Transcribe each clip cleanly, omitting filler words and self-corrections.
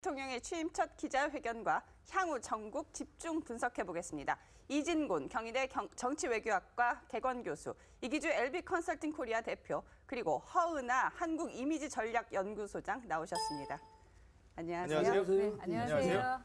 대통령의 취임 첫 기자회견과 향후 전국 집중 분석해보겠습니다. 이진곤 경희대 정치외교학과 개건교수, 이기주 LB컨설팅 코리아 대표, 그리고 허은하 한국이미지전략연구소장 나오셨습니다. 안녕하세요. 안녕하세요. 네, 안녕하세요.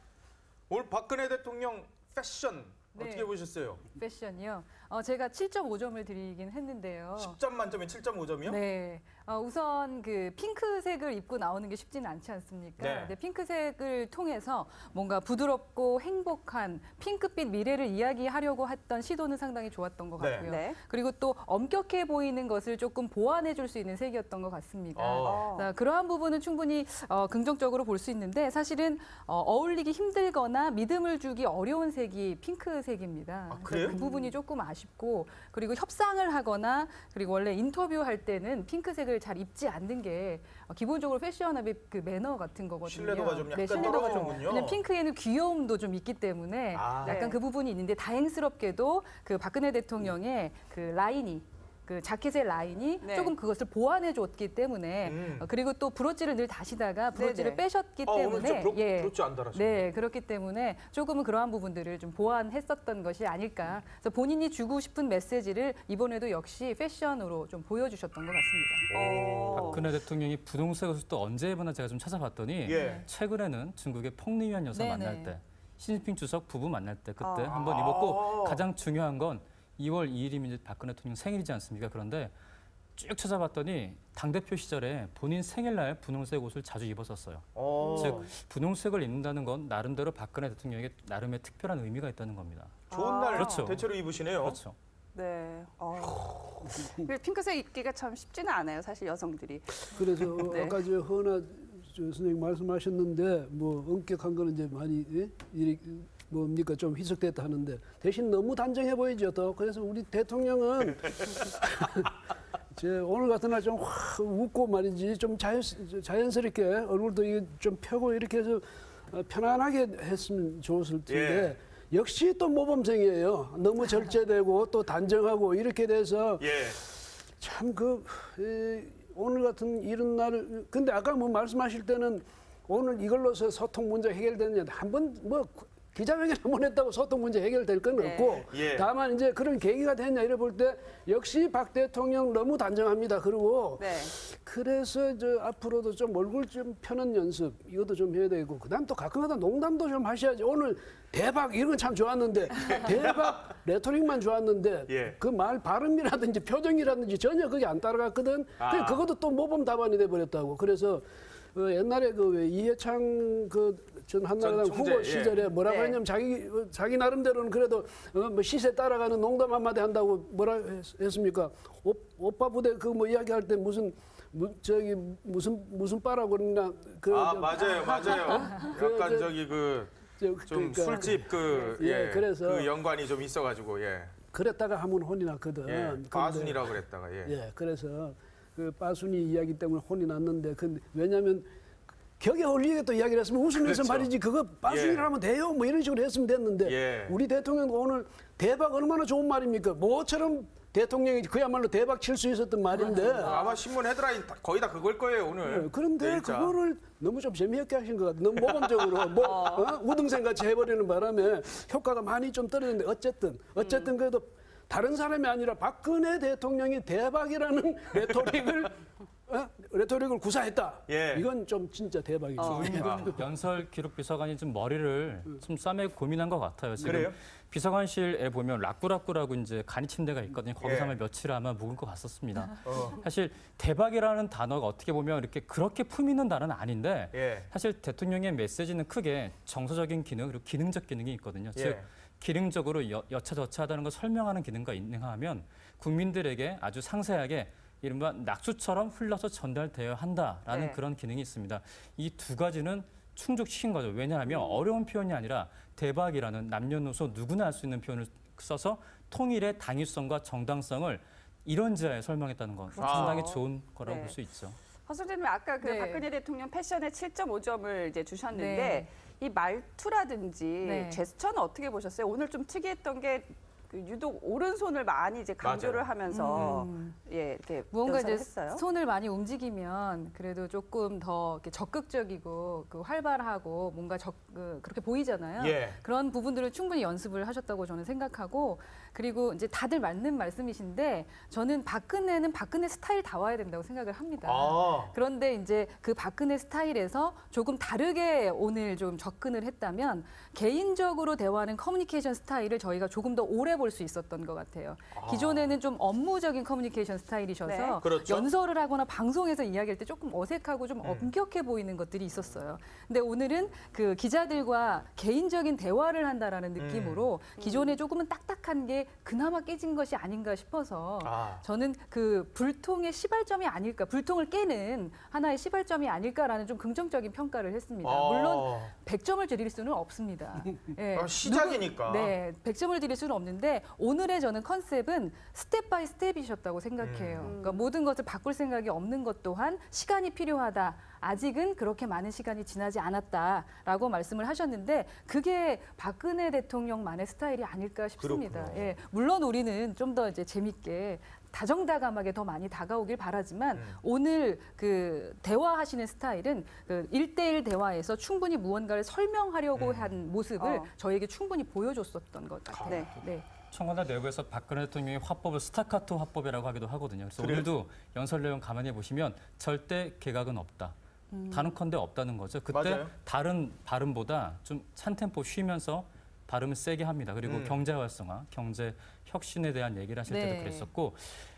오늘 박근혜 대통령 패션 네. 어떻게 보셨어요? 패션이요. 제가 7.5점을 드리긴 했는데요. 10점 만점에 7.5점이요? 네. 우선 그 핑크색을 입고 나오는 게 쉽지는 않지 않습니까? 네. 근데 핑크색을 통해서 뭔가 부드럽고 행복한 핑크빛 미래를 이야기하려고 했던 시도는 상당히 좋았던 것 같고요. 네. 그리고 또 엄격해 보이는 것을 조금 보완해 줄 수 있는 색이었던 것 같습니다. 자, 그러한 부분은 충분히 긍정적으로 볼 수 있는데 사실은 어울리기 힘들거나 믿음을 주기 어려운 색이 핑크색입니다. 아, 그래요? 그 부분이 조금 아쉽고, 그리고 협상을 하거나 그리고 원래 인터뷰할 때는 핑크색을 잘 입지 않는 게 기본적으로 패션업의 그 매너 같은 거거든요. 신뢰도가 좀 약간 신뢰도가 좀. 떨어지는군요. 왜냐면 핑크에는 귀여움도 좀 있기 때문에 약간 네. 그 부분이 있는데 다행스럽게도 그 박근혜 대통령의 그 라인이 그 자켓의 라인이 네. 조금 그것을 보완해 줬기 때문에 그리고 또 브로치를 늘 다시다가 브로치를 네네. 빼셨기 오늘 때문에 좀 브로치 안 달았어요. 네, 그렇기 때문에 조금은 그러한 부분들을 좀 보완했었던 것이 아닐까. 그래서 본인이 주고 싶은 메시지를 이번에도 역시 패션으로 좀 보여주셨던 것 같습니다. 박근혜 대통령이 분홍색 옷을 또 언제 입었나 제가 좀 찾아봤더니 예. 최근에는 중국의 펑리위안 여사 네네. 만날 때, 시진핑 주석 부부 만날 때 그때 한번 입었고, 가장 중요한 건 2월 2일이면 이제 박근혜 대통령 생일이지 않습니까? 그런데 쭉 찾아봤더니 당대표 시절에 본인 생일날 분홍색 옷을 자주 입었었어요. 즉 분홍색을 입는다는 건 나름대로 박근혜 대통령에게 나름의 특별한 의미가 있다는 겁니다. 좋은 날 그렇죠. 대체로 입으시네요. 그렇죠. 네. 핑크색 입기가 참 쉽지는 않아요, 사실 여성들이. 그래서 네. 아까 저 허은하 선생님 말씀하셨는데 뭐 엄격한 거는 이제 많이 뭡니까 좀 희석됐다 하는데 대신 너무 단정해 보이죠 또. 그래서 우리 대통령은 오늘 같은 날 좀 확 웃고 말이지 좀 자연스럽게 얼굴도 좀 펴고 이렇게 해서 편안하게 했으면 좋았을 텐데 역시 또 모범생이에요. 너무 절제되고 또 단정하고 이렇게 돼서 참 오늘 같은 이런 날 근데 아까 뭐 말씀하실 때는 오늘 이걸로서 소통 문제 해결되느냐 한번 뭐 기자회견 한번 했다고 소통 문제 해결될 건 없고 다만 이제 그런 계기가 됐냐 이래 볼 때 역시 박 대통령 너무 단정합니다. 그리고 그래서 앞으로도 좀 얼굴 좀 펴는 연습 이것도 좀 해야 되고 그다음 또 가끔가다 농담도 좀 하셔야지. 오늘 대박 이런 건 참 좋았는데 대박 레토릭만 좋았는데 그 말 발음이라든지 표정이라든지 전혀 그게 안 따라갔거든. 그것도 또 모범 답안이 돼 버렸다고. 그래서 옛날에 그 이해창 전 한나라당 후보 시절에 뭐라고 했냐면 자기 나름대로는 그래도 뭐 시세 따라가는 농담 한마디 한다고 뭐라 했습니까? 오빠 부대 그 뭐 이야기할 때 무슨 빠라고 그러나 맞아요. 약간 좀 그러니까, 술집 그래서 그 연관이 좀 있어가지고 그랬다가 한번 혼이 났거든. 빠순이라고 그랬다가 그래서 그 빠순이 이야기 때문에 혼이 났는데 왜냐하면 격에 어울리게 또 이야기를 했으면 웃으면서 말이지 그거 빠순이라 하면 돼요 뭐 이런 식으로 했으면 됐는데 우리 대통령도 오늘 대박 얼마나 좋은 말입니까? 뭐처럼 대통령이 그야말로 대박 칠 수 있었던 말인데 아마 신문 헤드라인 거의 다 그걸 거예요 오늘. 그런데 그거를 너무 좀 재미있게 하신 것 같아요. 너무 모범적으로 우등생 같이 해버리는 바람에 효과가 많이 좀 떨어졌는데 어쨌든 그래도 다른 사람이 아니라 박근혜 대통령이 대박이라는 레토릭을 구사했다. 이건 좀 진짜 대박이죠. 지금 연설 기록 비서관이 좀 머리를 좀 싸매고 고민한 것 같아요. 지금 그래요? 비서관실에 보면 락구락구라고 이제 간이 침대가 있거든요. 거기서 아마 며칠 아마 묵을 것 같았습니다. 사실 대박이라는 단어가 어떻게 보면 이렇게 그렇게 품 있는 단어는 아닌데 사실 대통령의 메시지는 크게 정서적인 기능 그리고 기능적 기능이 있거든요. 즉 기능적으로 여차저차하다는 걸 설명하는 기능과 있는하면 국민들에게 아주 상세하게 이른바 낙수처럼 흘러서 전달되어야 한다라는 그런 기능이 있습니다. 이 두 가지는 충족시킨 거죠. 왜냐하면 어려운 표현이 아니라 대박이라는 남녀노소 누구나 할 수 있는 표현을 써서 통일의 당위성과 정당성을 이론지하에 설명했다는 건 상당히 좋은 거라고 볼 수 있죠. 허 선생님 아까 박근혜 대통령 패션에 7.5점을 이제 주셨는데 이 말투라든지 제스처는 어떻게 보셨어요? 오늘 좀 특이했던 게 그 유독 오른손을 많이 이제 강조를 맞아요. 하면서 예, 이렇게 무언가 이제 했어요. 손을 많이 움직이면 그래도 조금 더 이렇게 적극적이고 그 활발하고 뭔가 그렇게 보이잖아요. 예. 그런 부분들을 충분히 연습을 하셨다고 저는 생각하고 그리고 이제 다들 맞는 말씀이신데 저는 박근혜는 박근혜 스타일 다 와야 된다고 생각을 합니다. 그런데 이제 그 박근혜 스타일에서 조금 다르게 오늘 좀 접근을 했다면 개인적으로 대화하는 커뮤니케이션 스타일을 저희가 조금 더 오래 볼 수 있었던 것 같아요. 기존에는 좀 업무적인 커뮤니케이션 스타일이셔서 네. 그렇죠. 연설을 하거나 방송에서 이야기할 때 조금 어색하고 좀 엄격해 보이는 것들이 있었어요. 근데 오늘은 그 기자들과 개인적인 대화를 한다라는 느낌으로 기존에 조금은 딱딱한 게 그나마 깨진 것이 아닌가 싶어서 저는 그 불통의 시발점이 아닐까, 불통을 깨는 하나의 시발점이 아닐까라는 좀 긍정적인 평가를 했습니다. 물론 100점을 드릴 수는 없습니다. 예, 시작이니까. 네, 100점을 드릴 수는 없는데 오늘의 저는 컨셉은 스텝 바이 스텝이셨다고 생각해요. 그러니까 모든 것을 바꿀 생각이 없는 것 또한 시간이 필요하다. 아직은 그렇게 많은 시간이 지나지 않았다라고 말씀을 하셨는데 그게 박근혜 대통령만의 스타일이 아닐까 싶습니다. 예, 물론 우리는 좀 더 이제 재밌게 다정다감하게 더 많이 다가오길 바라지만 오늘 그 대화하시는 스타일은 그 1대1 대화에서 충분히 무언가를 설명하려고 한 모습을 저에게 충분히 보여줬었던 것 같아요. 네. 네. 청와대 내부에서 박근혜 대통령이 화법을 스타카토 화법이라고 하기도 하거든요. 그래서 오늘도 연설 내용 가만히 보시면 절대 개각은 없다. 단언컨대 없다는 거죠. 그때 맞아요. 다른 발음보다 좀 한 템포 쉬면서 발음을 세게 합니다. 그리고 경제 활성화, 경제 혁신에 대한 얘기를 하실 때도 네. 그랬었고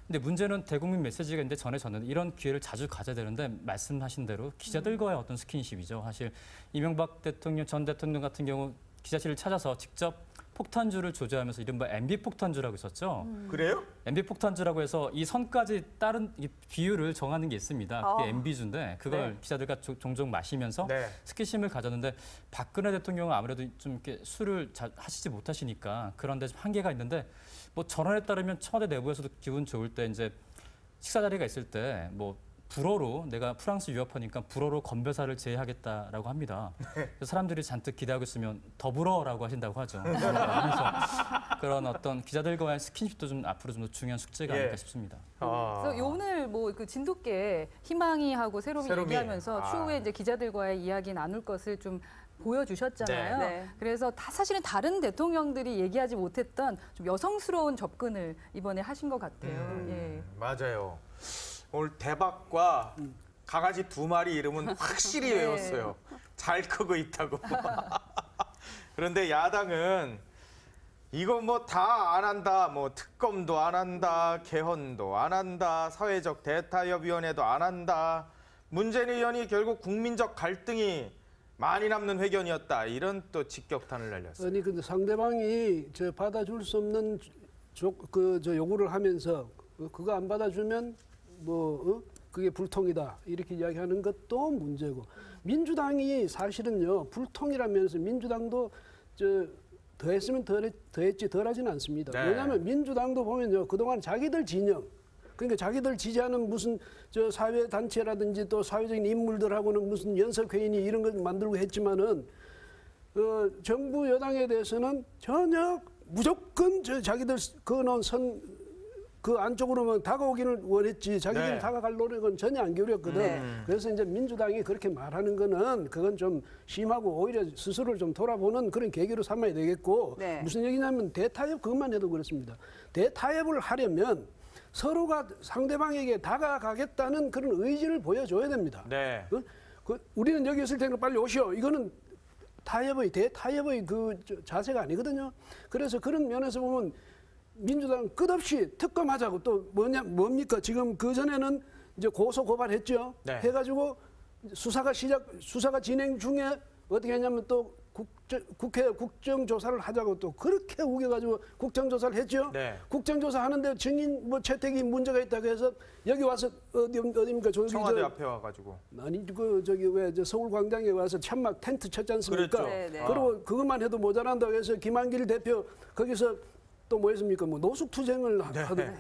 근데 문제는 대국민 메시지가 있는데 저는 이런 기회를 자주 가져야 되는데 말씀하신 대로 기자들과의 어떤 스킨십이죠. 사실 이명박 대통령 전 대통령 같은 경우 기자실을 찾아서 직접 폭탄주를 조제하면서 이른바 MB 폭탄주라고 있었죠. 그래요? MB 폭탄주라고 해서 이 선까지 따른 이 비율을 정하는 게 있습니다. 그게 MB주인데 그걸 기자들과 종종 마시면서 스킨십을 가졌는데 박근혜 대통령은 아무래도 좀 이렇게 술을 잘 하시지 못하시니까 그런 데 좀 한계가 있는데 뭐 전언에 따르면 청와대 내부에서도 기분 좋을 때 이제 식사 자리가 있을 때 뭐 불어로 내가 프랑스 유학파니까 불어로 건배사를 제의하겠다라고 합니다. 그래서 사람들이 잔뜩 기대하고 있으면 더불어라고 하신다고 하죠. 그래서 그런 어떤 기자들과의 스킨십도 좀 앞으로 좀 더 중요한 숙제가 아닐까 싶습니다. 그래서 오늘 뭐 그 진돗개 희망이 하고 새롬이 얘기하면서 추후에 이제 기자들과의 이야기 나눌 것을 좀 보여주셨잖아요. 네. 그래서 사실은 다른 대통령들이 얘기하지 못했던 좀 여성스러운 접근을 이번에 하신 것 같아요. 예. 맞아요. 오늘 대박과 강아지 2마리 이름은 확실히 외웠어요. 잘 크고 있다고. 그런데 야당은 이거 뭐 다 안 한다. 뭐 특검도 안 한다. 개헌도 안 한다. 사회적 대타협위원회도 안 한다. 문재인 의원이 결국 국민적 갈등이 많이 남는 회견이었다. 이런 또 직격탄을 날렸어요. 아니 근데 상대방이 저 받아줄 수 없는 요구를 하면서 그거 안 받아주면 그게 불통이다 이렇게 이야기하는 것도 문제고 민주당이 사실은요 불통이라면서 민주당도 더했으면 더했지 덜하지는 않습니다. 네. 왜냐하면 민주당도 보면요 그동안 자기들 진영 그러니까 자기들 지지하는 무슨 사회 단체라든지 또 사회적인 인물들하고는 무슨 연석회의니 이런 걸 만들고 했지만은 정부 여당에 대해서는 전혀 무조건 자기들 그어놓은 선 그 안쪽으로만 다가오기는 원했지 자기들이 다가갈 노력은 전혀 안 기울였거든. 그래서 이제 민주당이 그렇게 말하는 거는 그건 좀 심하고 오히려 스스로를 좀 돌아보는 그런 계기로 삼아야 되겠고 무슨 얘기냐면 대타협 그것만 해도 그렇습니다. 대타협을 하려면 서로가 상대방에게 다가가겠다는 그런 의지를 보여줘야 됩니다. 네. 우리는 여기 있을 테니까 빨리 오시오. 이거는 대타협의 그 자세가 아니거든요. 그래서 그런 면에서 보면 민주당 끝없이 특검하자고 또 뭡니까? 지금 그 전에는 이제 고소 고발했죠. 해가지고 수사가 진행 중에 어떻게 했냐면 또 국회 국정조사를 하자고 또 그렇게 우겨가지고 국정조사를 했죠. 국정조사 하는데 증인 채택이 문제가 있다고 해서 여기 와서 어디입니까? 청와대 앞에 와가지고. 아니 서울광장에 와서 천막 텐트 쳤지 않습니까? 그랬죠. 그리고 그것만 해도 모자란다고 해서 김한길 대표 거기서 또 뭐였습니까? 뭐 노숙투쟁을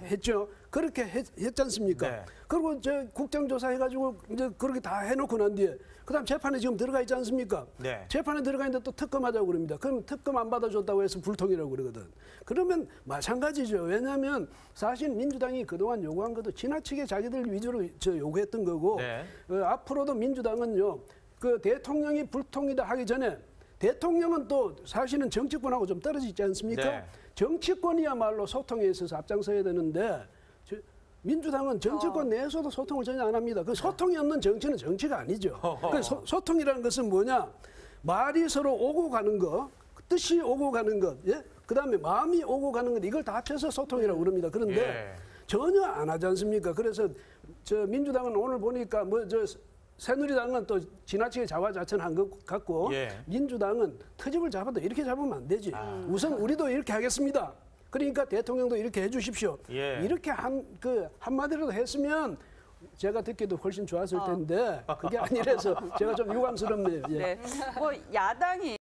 했죠. 그렇게 했지 않습니까? 네. 그리고 저 국정조사 해가지고 이제 그렇게 다 해놓고 난 뒤에 그다음 재판에 지금 들어가 있지 않습니까? 네. 재판에 들어가 있는데 또 특검하자고 그럽니다. 그럼 특검 안 받아줬다고 해서 불통이라고 그러거든. 그러면 마찬가지죠. 왜냐하면 사실 민주당이 그동안 요구한 것도 지나치게 자기들 위주로 요구했던 거고 네. 앞으로도 민주당은요. 그 대통령이 불통이다 하기 전에 대통령은 또 사실은 정치권하고 좀 떨어져 있지 않습니까? 네. 정치권이야말로 소통에 있어서 앞장서야 되는데 민주당은 정치권 내에서도 소통을 전혀 안 합니다. 그 소통이 없는 정치는 정치가 아니죠. 그 소통이라는 것은 뭐냐? 말이 서로 오고 가는 거, 뜻이 오고 가는 것, 예? 그다음에 마음이 오고 가는 것 이걸 다 합쳐서 소통이라고 그럽니다. 그런데 예. 전혀 안 하지 않습니까? 그래서 저 민주당은 오늘 보니까 새누리당은 또 지나치게 자화자찬한 것 같고 예. 민주당은 트집을 잡아도 이렇게 잡으면 안 되지. 우선 우리도 이렇게 하겠습니다. 그러니까 대통령도 이렇게 해주십시오. 예. 이렇게 한마디라도 했으면 제가 듣기도 훨씬 좋았을 텐데 그게 아니라서 제가 좀 유감스럽네요. 예. 네. 뭐 야당이